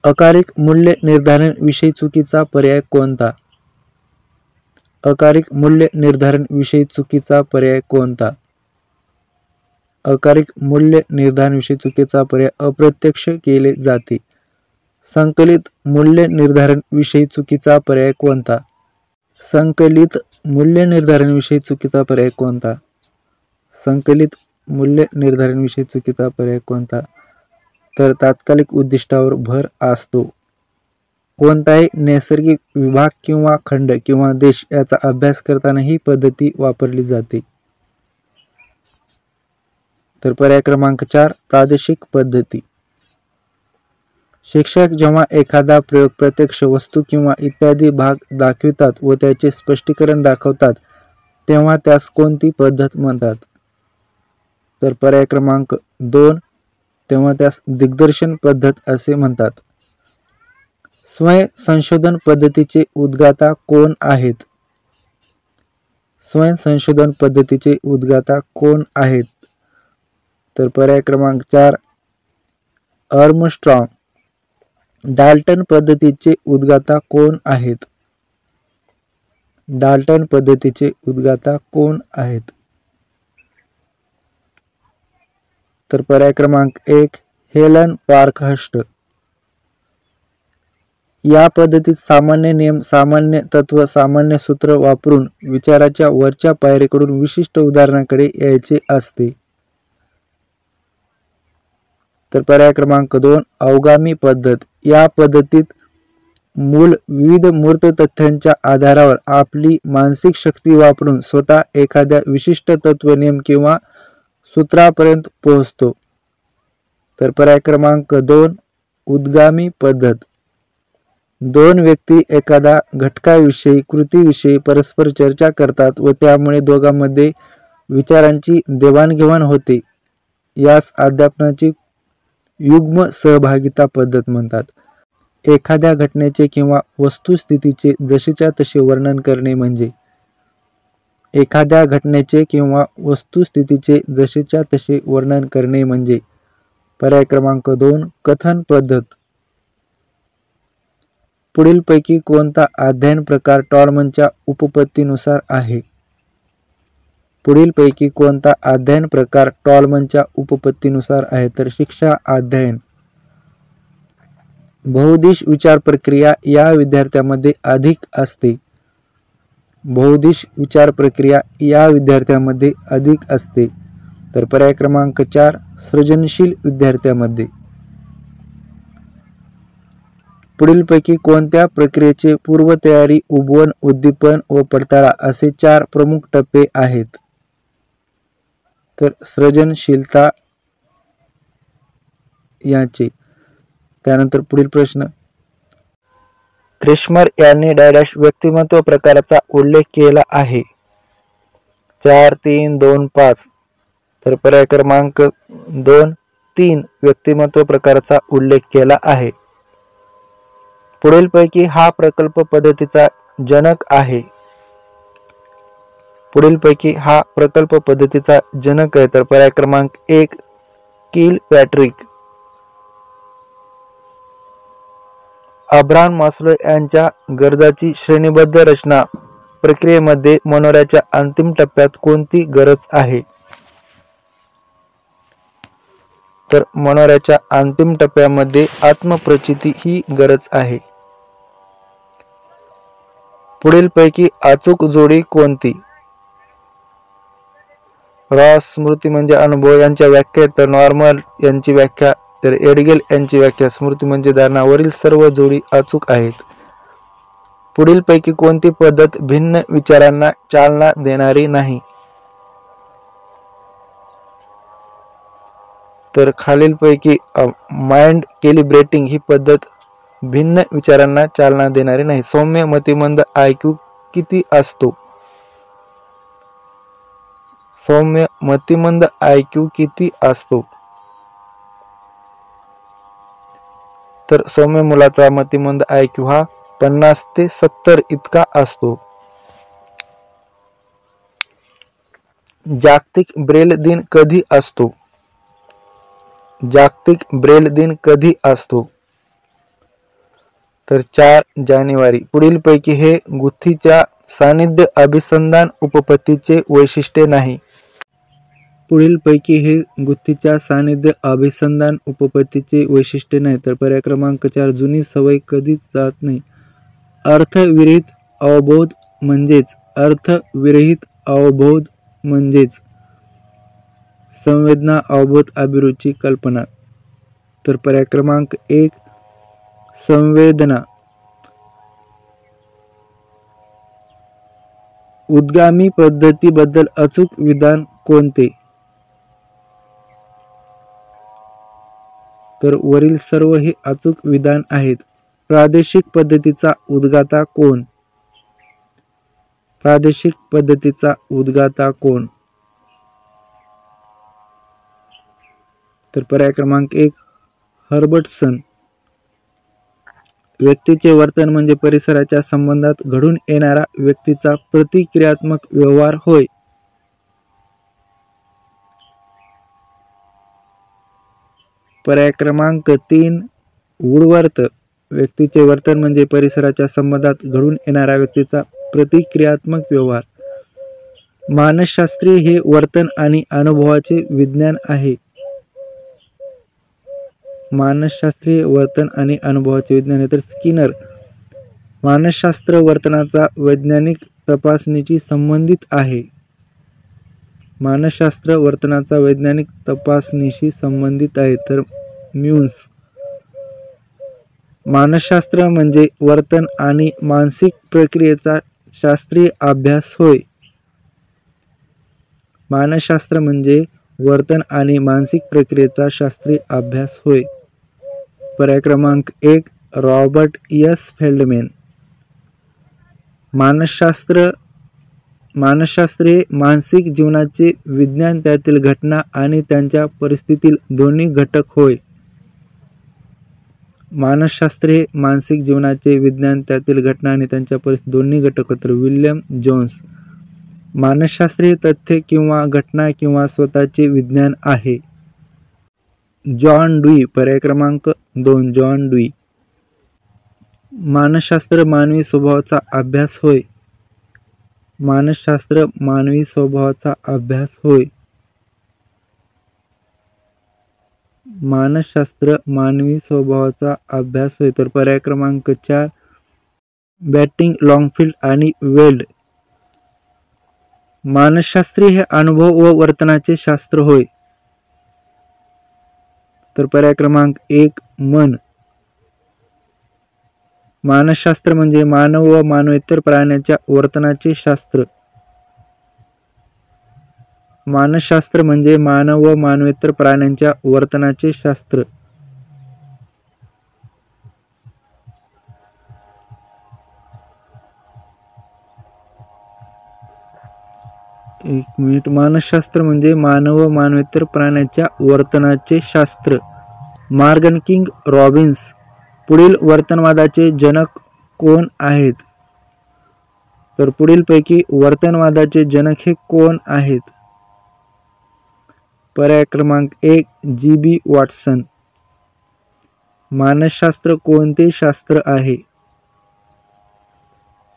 अकारिक मूल्य निर्धारण विषयी चुकीचा पर्याय कोणता? अकारिक मूल्य निर्धारण विषयी चुकीचा पर्याय कोणता? अकारिक मूल्य निर्धारण विषयी चुकीचा पर्याय अप्रत्यक्ष केले जाते. संकलित मूल्य निर्धारण विषयी चुकीचा पर्याय कोणता? संकलित मूल्य निर्धारण विषयी चुकीचा पर्याय कोणता? संकलित मूल्य निर्धारण विषयी चुकीचा पर्याय कोणता? तर तात्कालिक उद्दिष्टावर भर असतो. कोणताही नैसर्गिक विभाग किंवा खंड किंवा देश याचा अभ्यास करताना ही पद्धती वापरली जाते. तर पर्याय क्रमांक 4 प्रादेशिक पद्धती. शिक्षक जेव्हा एखादा प्रयोग प्रत्यक्ष वस्तू किंवा इत्यादी भाग दाखवितात व त्याचे स्पष्टीकरण दाखवतात तेव्हा त्यास कोणती पद्धत म्हणतात? तर पर्याय क्रमांक 2 तेव्हा त्यास दिग्दर्शन पद्धत असे म्हणतात. स्वयं संशोधन पद्धतीचे उद्गाता कोण आहेत? स्वयं संशोधन पद्धतीचे उद्गाता कोण आहेत? तर पर्याय क्रमांक 4 आर्मस्ट्रॉंग. डाल्टन पद्धतीचे उद्गाता कोण आहेत? डाल्टन पद्धतीचे उद्गाता कोण आहेत? तर पर्याय क्रमांक 1 हेलन पार्कहर्स्ट. या पद्धतीत सामान्य नियम, सामान्य तत्व, सामान्य सूत्र वापरून विचाराच्या वरच्या पायरीकडून विशिष्ट उदाहरणाकडे यायचे असते. तर पर्याय क्रमांक 2 अवगामी पद्धत. या पद्धतीत मूल विविध मूर्त तथ्यांच्या आधारावर आपली मानसिक शक्ती वापरून स्वतः एखाद्या विशिष्ट तत्व, नियम किंवा सूत्रापर्यंत पोहोचतो. तर पर्याय क्रमांक 2 उद्गामी पद्धत. दोन व्यक्ती एखादा घटकाविषयी, कृतीविषयी परस्पर चर्चा करतात व त्यामुळे दोघांमध्ये विचारांची देवाणघेवाण होते. यास अध्यापनाची युग्म सहभागिता पद्धत म्हणतात. एखाद्या घटनेचे किंवा वस्तुस्थितीचे जशीच्या तसे वर्णन करणे म्हणजे. एखाद्या घटनेचे किंवा वस्तुस्थितीचे जशीच्या तसे वर्णन करणे म्हणजे. पर्याय क्रमांक 2 कथन पद्धत. पुढीलपैकी कोणता अध्ययन प्रकार टॉलमनच्या उपपत्तीनुसार आहे? पुढीलपैकी कोणता अध्ययन प्रकार टॉलमनच्या उपपत्तीनुसार आहे? तर शिक्षा अध्ययन. बहुदिश विचार प्रक्रिया या विद्यार्थ्यामध्ये अधिक असते. बहुदिश विचार प्रक्रिया या विद्यार्थ्यामध्ये अधिक असते. तर पर्याय क्रमांक 4 सृजनशील विद्यार्थ्यामध्ये. पुढीलपैकी कोणत्या प्रक्रियेचे पूर्वतयारी, उबवण, उद्दीपन व पडताळा असे 4 प्रमुख टप्पे आहेत? तर सृजनशीलता याचे. त्यानंतर पुढील प्रश्न. क्रिस्मर यांनी डॅश व्यक्तिमत्व प्रकाराचा उल्लेख केला आहे? 4 3 2 5. तर पर्याय क्रमांक 2 3 व्यक्तिमत्व प्रकाराचा उल्लेख केला आहे. पुढीलपैकी हा प्रकल्प पद्धतीचा जनक आहे? पुढीलपैकी हा प्रकल्प पद्धतीचा जनक आहे? तर पर्याय क्रमांक 1 किलपॅट्रिक. अब्राहम मास्लो यांच्या गरजाची श्रेणीबद्ध रचना प्रक्रियेमध्ये मनोऱ्याच्या अंतिम टप्प्यात कोणती गरज आहे? तर मनोऱ्याच्या अंतिम टप्प्यामध्ये आत्मप्रचिती ही गरज आहे. पुढीलपैकी अचूक जोडी कोणती? रॉस स्मृती म्हणजे अनुभव यांच्या व्याख्या. तर नॉर्मल यांची व्याख्या. तर एडगेल यांची व्याख्या. स्मृती म्हणजे धारणा. वरील सर्व जोडी अचूक आहेत. पुढीलपैकी कोणती पद्धत भिन्न विचारांना चालना देणारी नाही? तर खालीलपैकी माइंड कॅलिब्रेटिंग ही पद्धत भिन्न विचारांना चालना देणारी नाही. सौम्य मतिमंद IQ किती असतो? सौम्य मतिमंद IQ किती असतो? तर सौम्य मुलाचा मतिमंद IQ हा 50 ते 70 इतका असतो. जागतिक ब्रेल दिन कधी असतो? जागतिक ब्रेल दिन कधी असतो? तर 4 जानेवारी. पुढीलपैकी हे गुत्थीच्या सान्निध्य अभिसंधान उपपत्तीचे वैशिष्ट्य नाही. पुढीलपैकी हे गुत्थीच्या सान्निध्य अभिसंधान उपपत्तीचे वैशिष्ट्य नाही. तर पर्याय क्रमांक 4 जुनी सवय कधीच जात नाही. अर्थविरहित अवबोध म्हणजेच अर्थविरहित अवबोध म्हणजेच संवेदना अवबोध अभिरुची कल्पना. तर पर्याय क्रमांक 1 संवेदना. उद्गामी पद्धतीबद्दल अचूक विधान कोणते? तर वरील सर्व हे अचूक विधान आहेत. प्रादेशिक पद्धतीचा उद्गाता कोण? प्रादेशिक पद्धतीचा उद्गाता कोण? तर पर्याय क्रमांक 1 हर्बर्टसन. व्यक्तीचे वर्तन म्हणजे परिसराच्या संबंधात घडून येणारा व्यक्तीचा प्रतिक्रियात्मक व्यवहार होय. पर्याय क्रमांक 3 वूडवर्थ. व्यक्तीचे वर्तन म्हणजे परिसराच्या संबंधात घडून येणारा व्यक्तीचा प्रतिक्रियात्मक व्यवहार. मानसशास्त्रीय हे वर्तन आणि अनुभवाचे विज्ञान आहे. मानसशास्त्रीय वर्तन आणि अनुभवाचे विज्ञान आहे. तर स्किनर. मानसशास्त्र वर्तनाचा वैज्ञानिक तपासणीशी संबंधित आहे. मानसशास्त्र वर्तनाचा वैज्ञानिक तपासणीशी संबंधित आहे. तर म्यून्स. मानसशास्त्र म्हणजे वर्तन आणि मानसिक प्रक्रियेचा शास्त्रीय अभ्यास होय. मानसशास्त्र म्हणजे वर्तन आणि मानसिक प्रक्रियेचा शास्त्रीय अभ्यास होय. पर्याय क्रमांक 1 रॉबर्ट एस फेल्डमॅन. मानसशास्त्र हे मानसिक जीवनाचे विज्ञान, त्यातील घटना आणि त्यांच्या परिस्थितीतील दोन्ही घटक होय. मानसशास्त्र हे मानसिक जीवनाचे विज्ञान, त्यातील घटना आणि त्यांच्या परिस्थिती दोन्ही घटक होते. William Jones. मानसशास्त्र हे तथ्य किंवा घटना किंवा स्वतःचे विज्ञान आहे. John Dewey. पर्याय क्रमांक 2 जॉन ड्यूई. मानसशास्त्र मानवी स्वभावाचा अभ्यास होय. मानसशास्त्र मानवी स्वभावाचा अभ्यास होय. मानसशास्त्र मानवी स्वभावाचा अभ्यास होय. तर पर्याय क्रमांक 4 बॅटिंग लॉन्गफील्ड आणि वेल्ड. मानसशास्त्री हे अनुभव व वर्तनाचे शास्त्र होय. तर पर्याय क्रमांक 1 मन. मानसशास्त्र म्हणजे मानव व मानवेतर प्राण्यांच्या वर्तनाचे शास्त्र. मानसशास्त्र म्हणजे मानव व मानवेतर प्राण्यांच्या वर्तनाचे शास्त्र. एक मिनिट. मानसशास्त्र म्हणजे मानव व मानवेतर प्राण्यांच्या वर्तनाचे शास्त्र. Morgan king Robbins. पुढील वर्तनवादाचे जनक कोण आहेत? तर पुढीलपैकी वर्तनवादाचे जनक हे कोण आहेत? पर्याय क्रमांक 1 जी.बी. वॉटसन. मानसशास्त्र कोणते शास्त्र आहे?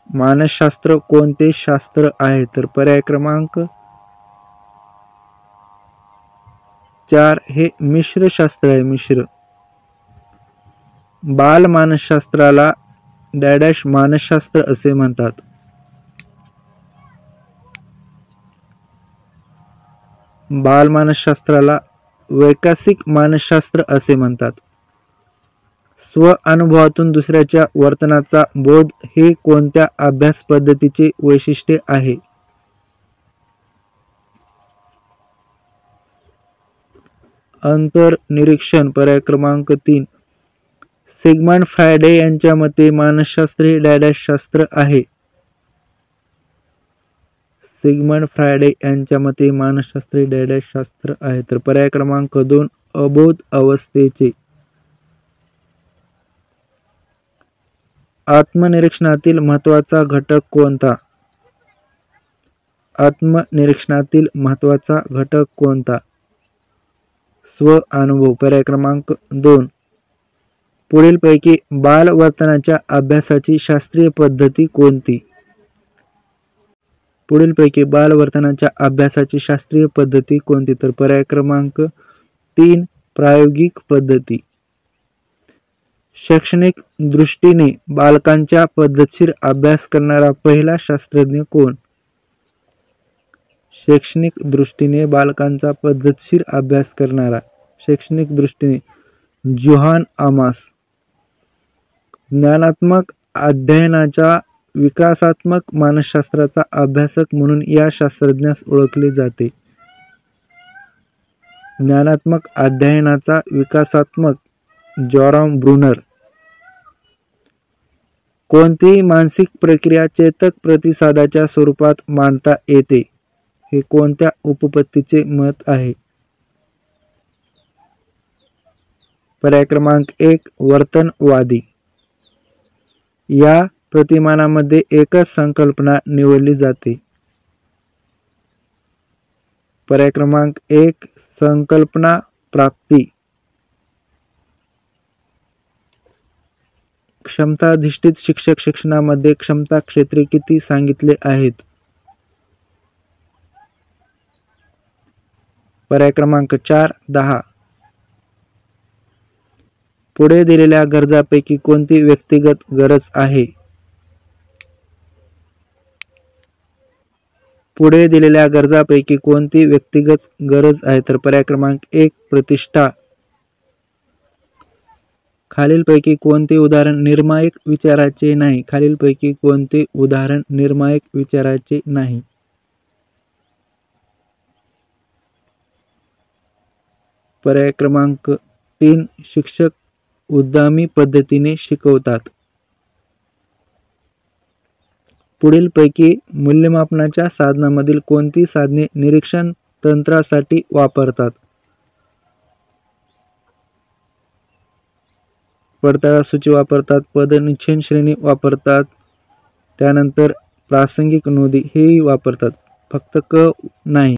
मानसशास्त्र कोणते शास्त्र आहे? तर पर्याय क्रमांक 4 हे मिश्र शास्त्र आहे. मिश्र. बाल मानसशास्त्राला डॅडॅश मानसशास्त्र असे म्हणतात. बाल मानसशास्त्राला वैकसिक मानसशास्त्र असे म्हणतात. स्व अनुभवातून दुसऱ्याच्या वर्तनाचा बोध हे कोणत्या अभ्यास पद्धतीचे वैशिष्ट्य आहे? अंतर्निरीक्षण. पर्याय क्रमांक 3 सिगमंड फ्रायडे यांच्या मते मानसशास्त्र हे डॅडॅश शास्त्र आहे. सिगमंड फ्रायडे यांच्या मते मानसशास्त्र हे डॅडॅश शास्त्र आहे. तर पर्याय क्रमांक 2 अबोध अवस्थेचे. आत्मनिरीक्षणातील महत्त्वाचा घटक कोणता? आत्मनिरीक्षणातील महत्त्वाचा घटक कोणता? स्व अनुभव. पर्याय क्रमांक 2 पुढीलपैकी बाल वर्तनाच्या अभ्यासाची शास्त्रीय पद्धती कोणती? पुढीलपैकी बाल वर्तनाच्या अभ्यासाची शास्त्रीय पद्धती कोणती? तर पर्याय क्रमांक 3 प्रायोगिक पद्धती. शैक्षणिक दृष्टीने बालकांचा पद्धतशीर अभ्यास करणारा पहिला शास्त्रज्ञ कोण? शैक्षणिक दृष्टीने बालकांचा पद्धतशीर अभ्यास करणारा, शैक्षणिक दृष्टीने जोहान आमास. ज्ञानात्मक अध्ययनाच्या विकासात्मक मानसशास्त्राचा अभ्यासक म्हणून या शास्त्रज्ञास ओळखले जाते. ज्ञानात्मक अध्ययनाचा विकासात्मक जॉरॉम ब्रुनर. कोणतीही मानसिक प्रक्रिया चेतक प्रतिसादाच्या स्वरूपात मांडता येते, हे कोणत्या उपपत्तीचे मत आहे? पर्याय क्रमांक 1 वर्तनवादी. या प्रतिमानामध्ये एकच संकल्पना निवडली जाते. पर्याय क्रमांक 1 संकल्पना प्राप्ती. क्षमताधिष्ठित शिक्षक शिक्षणामध्ये क्षमता क्षेत्रे किती सांगितले आहेत? पर्याय क्रमांक 4 10. पुढे दिलेल्या गरजांपैकी कोणती व्यक्तिगत गरज आहे? पुढे दिलेल्या गरजांपैकी कोणती व्यक्तिगत गरज आहे? तर पर्याय क्रमांक 1 प्रतिष्ठा. खालीलपैकी कोणते उदाहरण निर्णायक विचाराचे नाही? खालीलपैकी कोणते उदाहरण निर्णायक विचाराचे नाही? पर्याय क्रमांक 3 शिक्षक उद्यमी पद्धतीने शिकवतात. पुढीलपैकी मूल्यमापनाच्या साधनांमधील कोणती साधने निरीक्षण तंत्रासाठी वापरतात? पडताळा सूची वापरतात, पदनिश्चय श्रेणी वापरतात, त्यानंतर प्रासंगिक नोंदी हेही वापरतात, फक्त क नाही.